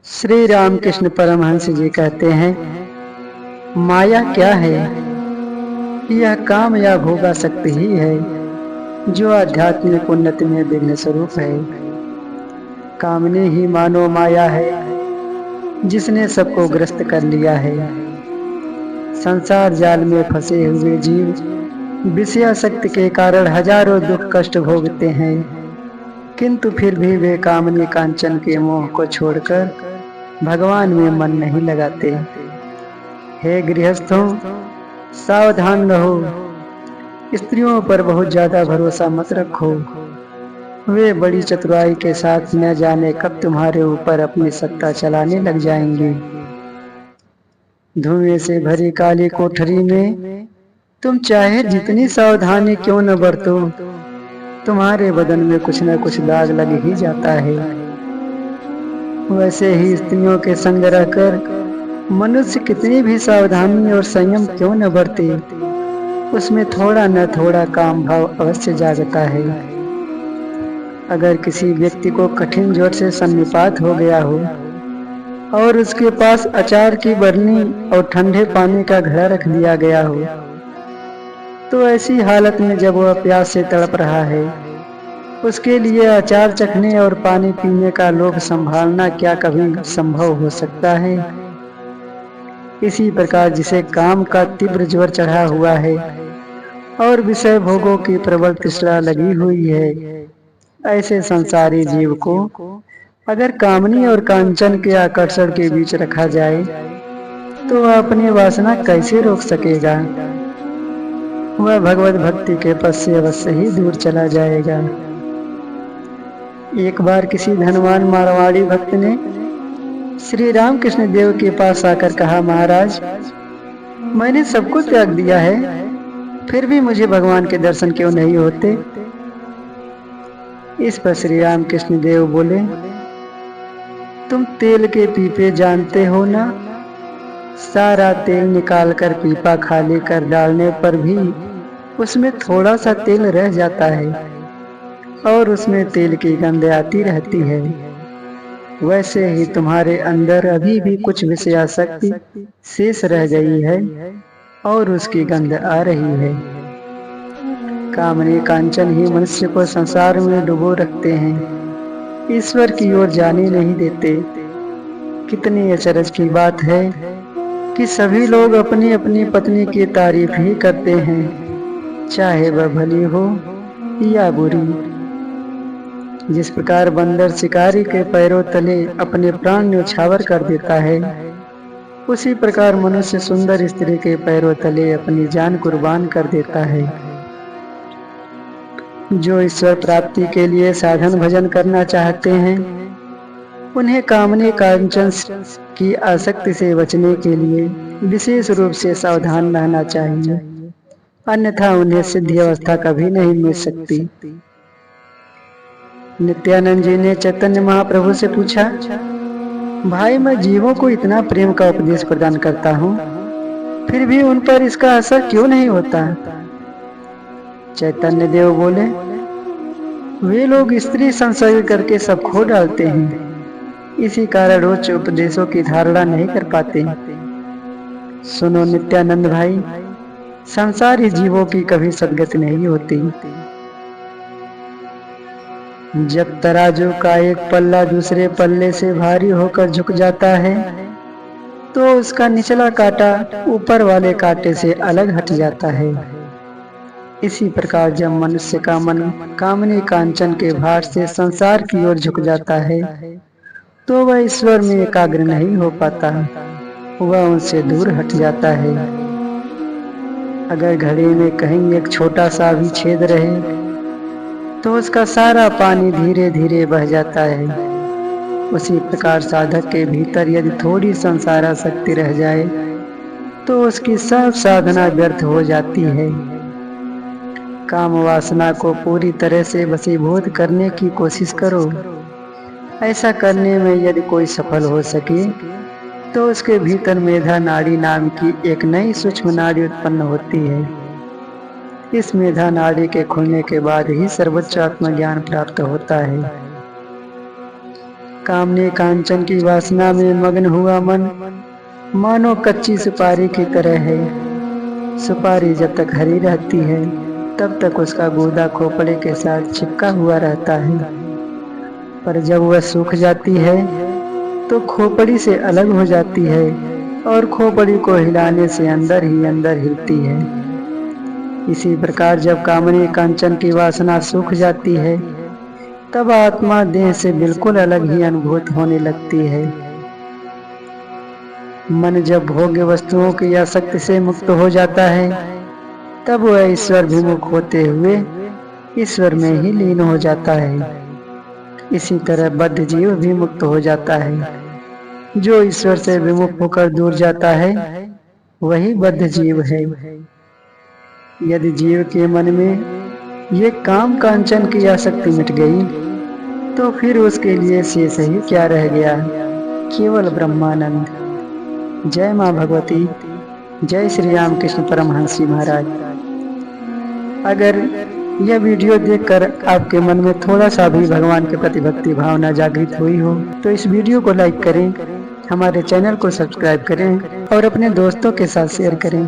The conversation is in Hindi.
श्री रामकृष्ण परमहंस जी कहते हैं, माया क्या है? यह काम या भोगासक्ति ही है जो आध्यात्मिक उन्नति में विघ्न स्वरूप है। कामने ही मानो माया है जिसने सबको ग्रस्त कर लिया है। संसार जाल में फंसे हुए जीव विषयासक्ति के कारण हजारों दुख कष्ट भोगते हैं, किंतु फिर भी वे कामनी कांचन के मोह को छोड़कर भगवान में मन नहीं लगाते। हे गृहस्थों, सावधान रहो। स्त्रियों पर बहुत ज्यादा भरोसा मत रखो। वे बड़ी चतुराई के साथ न जाने कब तुम्हारे ऊपर अपनी सत्ता चलाने लग जाएंगी। धुएं से भरी काली कोठरी में तुम चाहे जितनी सावधानी क्यों न बरतो, तुम्हारे बदन में कुछ न कुछ दाग लग ही जाता है। वैसे ही स्त्रियों के संग रहकर मनुष्य कितनी भी सावधानी और संयम क्यों न बरते, उसमें थोड़ा न थोड़ा काम भाव अवश्य जागता है। अगर किसी व्यक्ति को कठिन ज्वर से सन्निपात हो गया हो और उसके पास अचार की बरनी और ठंडे पानी का घड़ा रख दिया गया हो, तो ऐसी हालत में जब वह प्यास से तड़प रहा है, उसके लिए अचार चखने और पानी पीने का लोभ संभालना क्या कभी संभव हो सकता है? इसी प्रकार जिसे काम का तीव्र ज्वर चढ़ा हुआ है और विषय भोगों की प्रबल तृष्णा लगी हुई है, ऐसे संसारी जीव को अगर कामनी और कांचन के आकर्षण के बीच रखा जाए तो वह अपनी वासना कैसे रोक सकेगा? वह भगवत भक्ति के पथ से अवश्य ही दूर चला जाएगा। एक बार किसी धनवान मारवाड़ी भक्त ने श्री रामकृष्ण देव के पास आकर कहा, महाराज, मैंने सब कुछ त्याग दिया है, फिर भी मुझे भगवान के दर्शन क्यों नहीं होते? इस पर श्री रामकृष्ण देव बोले, तुम तेल के पीपे जानते हो ना? सारा तेल निकालकर पीपा खाली कर डालने पर भी उसमें थोड़ा सा तेल रह जाता है और उसमें तेल की गंध आती रहती है। वैसे ही तुम्हारे अंदर अभी भी कुछ विषयासक्ति शेष रह गई है और उसकी गंध आ रही है। कामनी कांचन ही मनुष्य को संसार में डुबो रखते हैं, ईश्वर की ओर जाने नहीं देते। कितनी अचरज की बात है कि सभी लोग अपनी अपनी पत्नी की तारीफ ही करते हैं, चाहे वह भली हो या बुरी। जिस प्रकार बंदर शिकारी के पैरों तले अपने प्राण न्यौछावर कर देता है, उसी प्रकार मनुष्य सुंदर स्त्री के पैरों तले अपनी जान कुर्बान कर देता है। जो ईश्वर प्राप्ति के लिए साधन भजन करना चाहते हैं, उन्हें कामने कांचन की आसक्ति से बचने के लिए विशेष रूप से सावधान रहना चाहिए, अन्यथा उन्हें सिद्धि अवस्था कभी नहीं मिल सकती। नित्यानंद जी ने चैतन्य महाप्रभु से पूछा, भाई, मैं जीवों को इतना प्रेम का उपदेश प्रदान करता हूँ, फिर भी उन पर इसका असर क्यों नहीं होता? चैतन्य देव बोले, वे लोग स्त्री संसर्ग करके सब खो डालते हैं, इसी कारण उच्च उपदेशों की धारणा नहीं कर पाते। सुनो नित्यानंद भाई, संसारी जीवों की कभी सदगति नहीं होती। जब तराजू का एक पल्ला दूसरे पल्ले से भारी होकर झुक जाता है, तो उसका निचला कांटा ऊपर वाले कांटे से अलग हट जाता है। इसी प्रकार जब मनुष्य का मन कामनी कांचन के भार से संसार की ओर झुक जाता है, तो वह ईश्वर में एकाग्र नहीं हो पाता, वह उनसे दूर हट जाता है। अगर घड़े में कहीं एक छोटा सा भी छेद रहे, तो उसका सारा पानी धीरे धीरे बह जाता है। उसी प्रकार साधक के भीतर यदि थोड़ी संसारासक्ति रह जाए, तो उसकी सब साधना व्यर्थ हो जाती है। काम वासना को पूरी तरह से वशीभूत करने की कोशिश करो। ऐसा करने में यदि कोई सफल हो सके, तो उसके भीतर मेधा नाड़ी नाम की एक नई सूक्ष्म नाड़ी उत्पन्न होती है। इस मेधा नाड़ी के खुलने के बाद ही सर्वोच्च आत्मज्ञान प्राप्त होता है। कामने कांचन की वासना में मग्न हुआ मन मानो कच्ची सुपारी की तरह है। सुपारी जब तक हरी रहती है तब तक उसका गूदा खोपड़े के साथ चिपका हुआ रहता है, पर जब वह सूख जाती है तो खोपड़ी से अलग हो जाती है और खोपड़ी को हिलाने से अंदर ही अंदर हिलती है। इसी प्रकार जब कामनी कांचन की वासना सूख जाती है तब आत्मा देह से बिल्कुल अलग ही अनुभूत होने लगती है। मन जब भोग्य वस्तुओं की आसक्ति से मुक्त हो जाता है तब वह ईश्वर विमुख होते हुए ईश्वर में ही लीन हो जाता है। इसी तरह बद्ध जीव भी मुक्त हो जाता है। जो ईश्वर से विमुख होकर दूर जाता है वही बद्ध जीव है। यदि जीव के मन में ये काम कांचन की आसक्ति मिट गई तो फिर उसके लिए शेष ही क्या रह गया, केवल ब्रह्मानंद। जय माँ भगवती, जय श्री राम कृष्ण परमहंस जी महाराज। अगर यह वीडियो देखकर आपके मन में थोड़ा सा भी भगवान के प्रति भक्ति भावना जागृत हुई हो तो इस वीडियो को लाइक करें, हमारे चैनल को सब्सक्राइब करें और अपने दोस्तों के साथ शेयर करें।